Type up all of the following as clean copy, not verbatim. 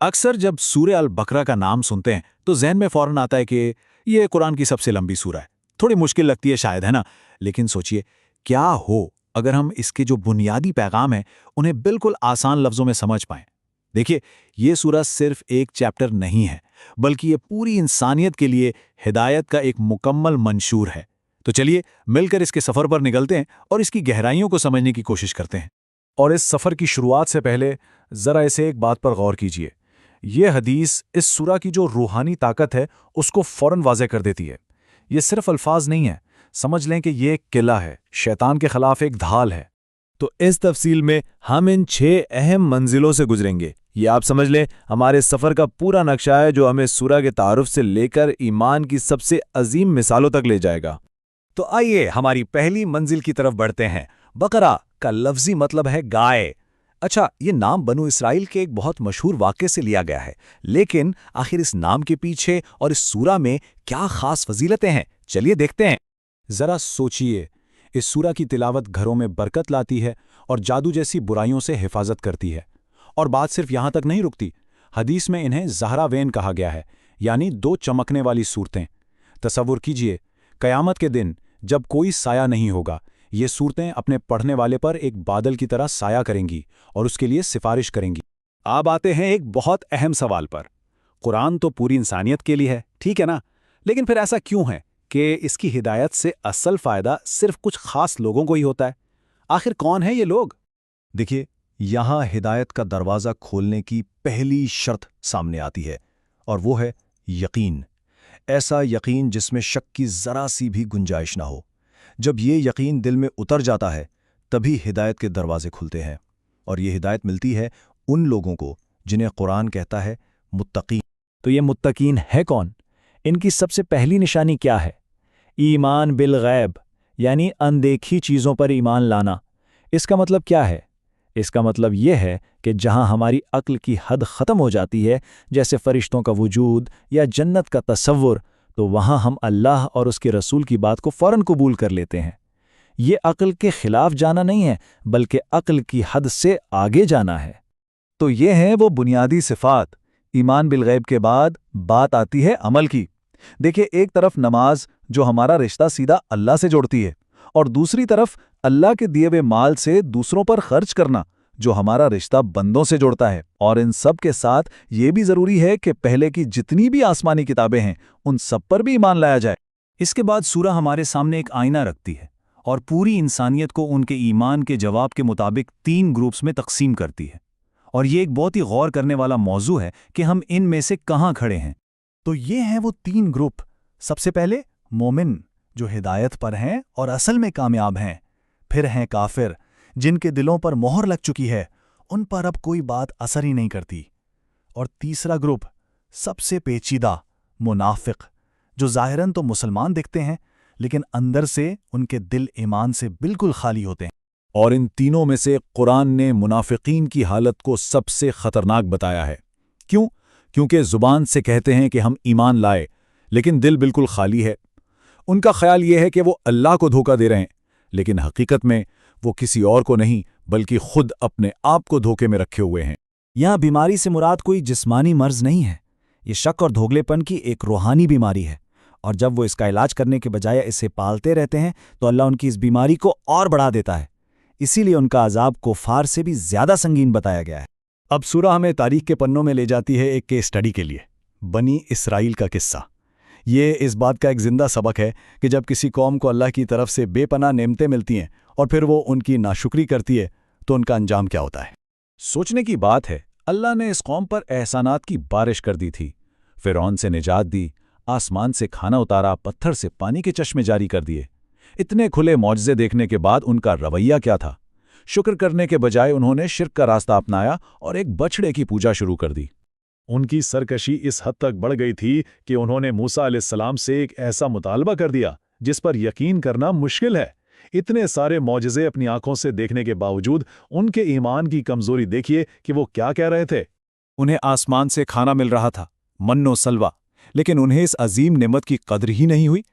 अक्सर जब सूरह अल बकरा का नाम सुनते हैं तो जहन में फौरन आता है कि ये कुरान की सबसे लंबी सूरह है। थोड़ी मुश्किल लगती है शायद, है ना? लेकिन सोचिए, क्या हो अगर हम इसके जो बुनियादी पैगाम हैं उन्हें बिल्कुल आसान लफ्जों में समझ पाएं। देखिए, ये सूरह सिर्फ एक चैप्टर नहीं है, बल्कि ये पूरी इंसानियत के लिए हिदायत का एक मुकम्मल मंशूर है। तो चलिए मिलकर इसके सफ़र पर निकलते हैं और इसकी गहराइयों को समझने की कोशिश करते हैं। और इस सफ़र की शुरुआत से पहले ज़रा इसे एक बात पर गौर कीजिए। ये हदीस इस सूरा की जो रूहानी ताकत है उसको फ़ौरन वाज़ेह कर देती है। ये सिर्फ अल्फाज नहीं है, समझ लें कि ये एक किला है, शैतान के खिलाफ एक ढाल है। तो इस तफसील में हम इन 6 अहम मंजिलों से गुजरेंगे। ये आप समझ लें हमारे सफ़र का पूरा नक्शा है जो हमें सूरा के तारुफ से लेकर ईमान की सबसे अजीम मिसालों तक ले जाएगा। तो आइए हमारी पहली मंजिल की तरफ बढ़ते हैं। बकरा का लफ्जी मतलब है गाय। अच्छा, ये नाम बनु इसराइल के एक बहुत मशहूर वाक़े से लिया गया है, लेकिन आखिर इस नाम के पीछे और इस सूरा में क्या खास फजीलतें हैं, चलिए देखते हैं। ज़रा सोचिए, इस सूरा की तिलावत घरों में बरकत लाती है और जादू जैसी बुराइयों से हिफाजत करती है। और बात सिर्फ यहाँ तक नहीं रुकती। हदीस में इन्हें ज़हरावैन कहा गया है, यानी 2 चमकने वाली सूरतें। तसव्वुर कीजिए, क़यामत के दिन जब कोई साया नहीं होगा, ये सूरतें अपने पढ़ने वाले पर एक बादल की तरह साया करेंगी और उसके लिए सिफारिश करेंगी। अब आते हैं एक बहुत अहम सवाल पर। कुरान तो पूरी इंसानियत के लिए है, ठीक है ना? लेकिन फिर ऐसा क्यों है कि इसकी हिदायत से असल फ़ायदा सिर्फ कुछ खास लोगों को ही होता है? आखिर कौन है ये लोग? देखिए, यहाँ हिदायत का दरवाज़ा खोलने की पहली शर्त सामने आती है, और वो है यकीन। ऐसा यकीन जिसमें शक की ज़रा सी भी गुंजाइश ना हो। जब ये यकीन दिल में उतर जाता है, तभी हिदायत के दरवाजे खुलते हैं, और ये हिदायत मिलती है उन लोगों को जिन्हें कुरान कहता है मुत्तकीन। तो ये मुत्तकीन है कौन? इनकी सबसे पहली निशानी क्या है? ईमान बिल गैब, यानी अनदेखी चीज़ों पर ईमान लाना। इसका मतलब क्या है? इसका मतलब यह है कि जहां हमारी अक्ल की हद ख़त्म हो जाती है, जैसे फरिश्तों का वजूद या जन्नत का तसव्वुर, तो वहां हम अल्लाह और उसके रसूल की बात को फ़ौरन कबूल कर लेते हैं। ये अक्ल के खिलाफ जाना नहीं है, बल्कि अक्ल की हद से आगे जाना है। तो ये हैं वो बुनियादी सिफ़ात। ईमान बिल गैब के बाद बात आती है अमल की। देखिए, एक तरफ नमाज जो हमारा रिश्ता सीधा अल्लाह से जोड़ती है, और दूसरी तरफ अल्लाह के दिए हुए माल से दूसरों पर खर्च करना जो हमारा रिश्ता बंदों से जोड़ता है। और इन सब के साथ ये भी ज़रूरी है कि पहले की जितनी भी आसमानी किताबें हैं उन सब पर भी ईमान लाया जाए। इसके बाद सूरह हमारे सामने एक आईना रखती है और पूरी इंसानियत को उनके ईमान के जवाब के मुताबिक 3 ग्रुप्स में तकसीम करती है। और ये एक बहुत ही गौर करने वाला मौजू है कि हम इन में से कहाँ खड़े हैं। तो ये हैं वो 3 ग्रुप। सबसे पहले मोमिन, जो हिदायत पर हैं और असल में कामयाब हैं। फिर हैं काफिर, जिनके दिलों पर मोहर लग चुकी है, उन पर अब कोई बात असर ही नहीं करती। और तीसरा ग्रुप, सबसे पेचीदा, मुनाफिक, जो ज़ाहिरन तो मुसलमान दिखते हैं, लेकिन अंदर से उनके दिल ईमान से बिल्कुल खाली होते हैं। और इन तीनों में से कुरान ने मुनाफिकीन की हालत को सबसे खतरनाक बताया है। क्यों? क्योंकि ज़ुबान से कहते हैं कि हम ईमान लाए, लेकिन दिल बिल्कुल खाली है। उनका ख्याल यह है कि वो अल्लाह को धोखा दे रहे हैं, लेकिन हकीकत में वो किसी और को नहीं बल्कि खुद अपने आप को धोखे में रखे हुए हैं। यहाँ बीमारी से मुराद कोई जिस्मानी मर्ज नहीं है। ये शक और दोगलेपन की एक रूहानी बीमारी है, और जब वो इसका इलाज करने के बजाय इसे पालते रहते हैं तो अल्लाह उनकी इस बीमारी को और बढ़ा देता है। इसीलिए उनका अजाब कुफार से भी ज़्यादा संगीन बताया गया है। अब सूरह हमें तारीख के पन्नों में ले जाती है एक केस स्टडी के लिए, बनी इसराइल का किस्सा। ये इस बात का एक जिंदा सबक है कि जब किसी कौम को अल्लाह की तरफ से बेपनाह नेमतें मिलती हैं और फिर वो उनकी नाशुक्री करती है, तो उनका अंजाम क्या होता है। सोचने की बात है, अल्लाह ने इस कौम पर एहसानात की बारिश कर दी थी। फिरौन से निजात दी, आसमान से खाना उतारा, पत्थर से पानी के चश्मे जारी कर दिए। इतने खुले मौजज़े देखने के बाद उनका रवैया क्या था? शुक्र करने के बजाय उन्होंने शिर्क का रास्ता अपनाया और एक बछड़े की पूजा शुरू कर दी। उनकी सरकशी इस हद तक बढ़ गई थी कि उन्होंने मूसा अलैहिस्सलाम से एक ऐसा मुतालबा कर दिया जिस पर यकीन करना मुश्किल है। इतने सारे मौजज़े अपनी आंखों से देखने के बावजूद उनके ईमान की कमजोरी देखिए कि वो क्या कह रहे थे। उन्हें आसमान से खाना मिल रहा था, मन्नो सलवा, लेकिन उन्हें इस अजीम नेमत की कद्र ही नहीं हुई।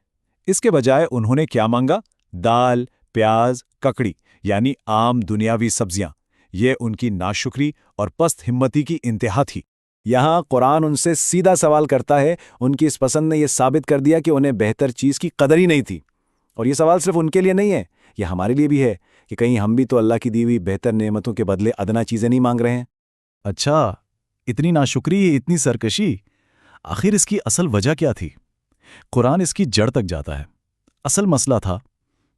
इसके बजाय उन्होंने क्या मांगा? दाल, प्याज, ककड़ी, यानी आम दुनियावी सब्जियां। ये उनकी नाशुक्री और पस्त हिम्मती की इंतहा थी। یہاں قرآن ان سے سیدھا سوال کرتا ہے، ان کی اس پسند نے یہ ثابت کر دیا کہ انہیں بہتر چیز کی قدر ہی نہیں تھی۔ اور یہ سوال صرف ان کے لیے نہیں ہے، یہ ہمارے لیے بھی ہے کہ کہیں ہم بھی تو اللہ کی دی ہوئی بہتر نعمتوں کے بدلے ادنا چیزیں نہیں مانگ رہے ہیں۔ اچھا، اتنی ناشکری، اتنی سرکشی، آخر اس کی اصل وجہ کیا تھی؟ قرآن اس کی جڑ تک جاتا ہے۔ اصل مسئلہ تھا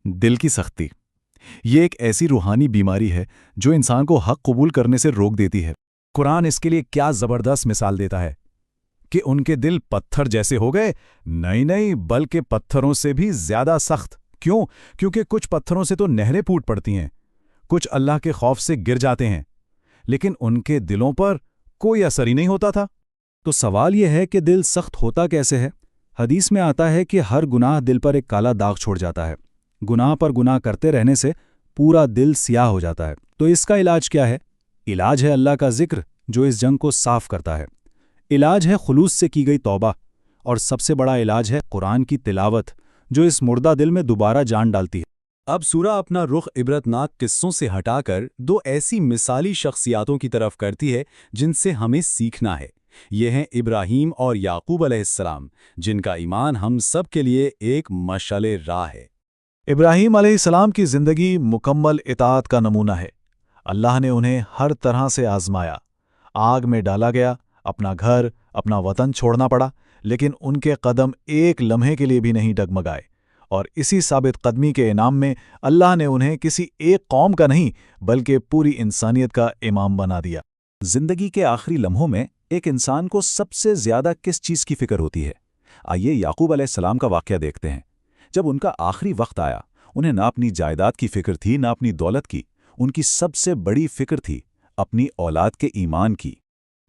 دل کی سختی۔ یہ ایک ایسی روحانی بیماری ہے جو انسان کو حق قبول کرنے سے روک دیتی ہے۔ قرآن اس کے لیے کیا زبردست مثال دیتا ہے کہ ان کے دل پتھر جیسے ہو گئے؟ نہیں، بلکہ پتھروں سے بھی زیادہ سخت۔ کیوں؟ کیونکہ کچھ پتھروں سے تو نہریں پھوٹ پڑتی ہیں، کچھ اللہ کے خوف سے گر جاتے ہیں، لیکن ان کے دلوں پر کوئی اثر ہی نہیں ہوتا تھا۔ تو سوال یہ ہے کہ دل سخت ہوتا کیسے ہے؟ حدیث میں آتا ہے کہ ہر گناہ دل پر ایک کالا داغ چھوڑ جاتا ہے۔ گناہ پر گناہ کرتے رہنے سے پورا دل سیاہ ہو جاتا ہے۔ تو اس کا علاج کیا ہے؟ علاج ہے اللہ کا ذکر جو اس جنگ کو صاف کرتا ہے۔ علاج ہے خلوص سے کی گئی توبہ، اور سب سے بڑا علاج ہے قرآن کی تلاوت جو اس مردہ دل میں دوبارہ جان ڈالتی ہے۔ اب سورہ اپنا رخ عبرتناک قصوں سے ہٹا کر دو ایسی مثالی شخصیاتوں کی طرف کرتی ہے جن سے ہمیں سیکھنا ہے۔ یہ ہیں ابراہیم اور یعقوب علیہ السلام، جن کا ایمان ہم سب کے لیے ایک مشعل راہ ہے۔ ابراہیم علیہ السلام کی زندگی مکمل اطاعت کا نمونہ ہے۔ اللہ نے انہیں ہر طرح سے آزمایا، آگ میں ڈالا گیا، اپنا گھر، اپنا وطن چھوڑنا پڑا، لیکن ان کے قدم ایک لمحے کے لیے بھی نہیں ڈگمگائے، اور اسی ثابت قدمی کے انعام میں اللہ نے انہیں کسی ایک قوم کا نہیں بلکہ پوری انسانیت کا امام بنا دیا۔ زندگی کے آخری لمحوں میں ایک انسان کو سب سے زیادہ کس چیز کی فکر ہوتی ہے؟ آئیے یعقوب علیہ السلام کا واقعہ دیکھتے ہیں۔ جب ان کا آخری وقت آیا، انہیں نہ اپنی جائیداد کی فکر تھی نہ اپنی دولت کی، ان کی سب سے بڑی فکر تھی اپنی اولاد کے ایمان کی۔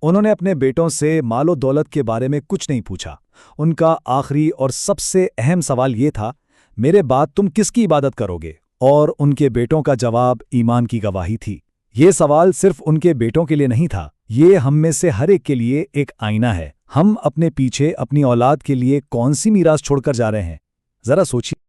انہوں نے اپنے بیٹوں سے مال و دولت کے بارے میں کچھ نہیں پوچھا۔ ان کا آخری اور سب سے اہم سوال یہ تھا، میرے بعد تم کس کی عبادت کرو گے؟ اور ان کے بیٹوں کا جواب ایمان کی گواہی تھی۔ یہ سوال صرف ان کے بیٹوں کے لیے نہیں تھا، یہ ہم میں سے ہر ایک کے لیے ایک آئینہ ہے۔ ہم اپنے پیچھے اپنی اولاد کے لیے کون سی میراث چھوڑ کر جا رہے ہیں؟ ذرا سوچیے۔